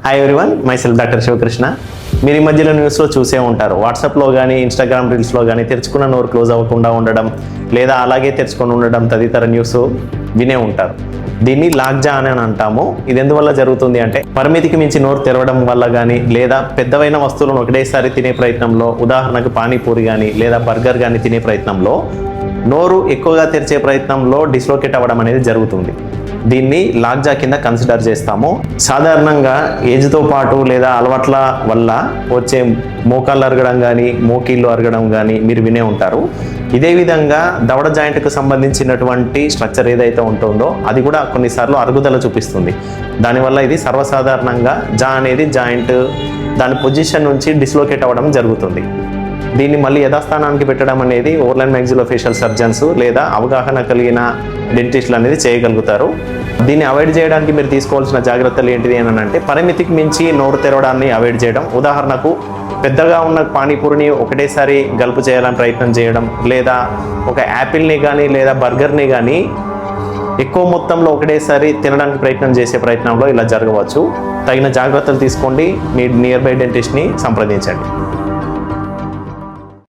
Hi everyone, my self doctor Shivakrishna. మీరు ఈ మధ్యలో న్యూస్లో చూసే ఉంటారు. వాట్సాప్లో కానీ ఇన్స్టాగ్రామ్ రీల్స్లో కానీ తెరుచుకున్న నోరు క్లోజ్ అవ్వకుండా ఉండడం, లేదా అలాగే తెరుచుకొని ఉండడం తదితర న్యూస్ వినే ఉంటారు. దీన్ని లాక్జా అని అంటాము. ఇది ఎందువల్ల జరుగుతుంది అంటే, పరిమితికి మించి నోరు తెరవడం వల్ల కానీ, లేదా పెద్దవైన వస్తువులను ఒకటేసారి తినే ప్రయత్నంలో, ఉదాహరణకు పానీపూరి కానీ లేదా బర్గర్ కానీ తినే ప్రయత్నంలో నోరు ఎక్కువగా తెరిచే ప్రయత్నంలో డిస్లోకేట్ అవ్వడం అనేది జరుగుతుంది. దీన్ని లాక్జా కింద కన్సిడర్ చేస్తాము. సాధారణంగా ఏజ్తో పాటు లేదా అలవాట్ల వల్ల వచ్చే మోకాళ్ళు అరగడం కానీ, మోకీళ్ళు అరగడం కానీ మీరు వినే ఉంటారు. ఇదే విధంగా దవడ జాయింట్కు సంబంధించినటువంటి స్ట్రక్చర్ ఏదైతే ఉంటుందో అది కూడా కొన్నిసార్లు అరుగుదల చూపిస్తుంది. దానివల్ల ఇది సర్వసాధారణంగా జా అనేది జాయింట్ దాని పొజిషన్ నుంచి డిస్లోకేట్ అవ్వడం జరుగుతుంది. దీన్ని మళ్ళీ యథాస్థానానికి పెట్టడం అనేది ఓరల్ మ్యాక్సిలోఫేషియల్ సర్జన్స్ లేదా అవగాహన కలిగిన డెంటిస్టులు అనేది చేయగలుగుతారు. దీన్ని అవాయిడ్ చేయడానికి మీరు తీసుకోవాల్సిన జాగ్రత్తలు ఏంటిది అని అంటే, పరిమితికి మించి నోరు తెరవడాన్ని అవాయిడ్ చేయడం. ఉదాహరణకు పెద్దగా ఉన్న పానీపూరిని ఒకటేసారి గలుపు చేయాలని ప్రయత్నం చేయడం, లేదా ఒక యాపిల్ని కానీ లేదా బర్గర్ని కానీ ఎక్కువ మొత్తంలో ఒకటేసారి తినడానికి ప్రయత్నం చేసే ప్రయత్నంలో ఇలా జరగవచ్చు. తగిన జాగ్రత్తలు తీసుకోండి. మీ నియర్ బై డెంటిస్ట్ని సంప్రదించండి.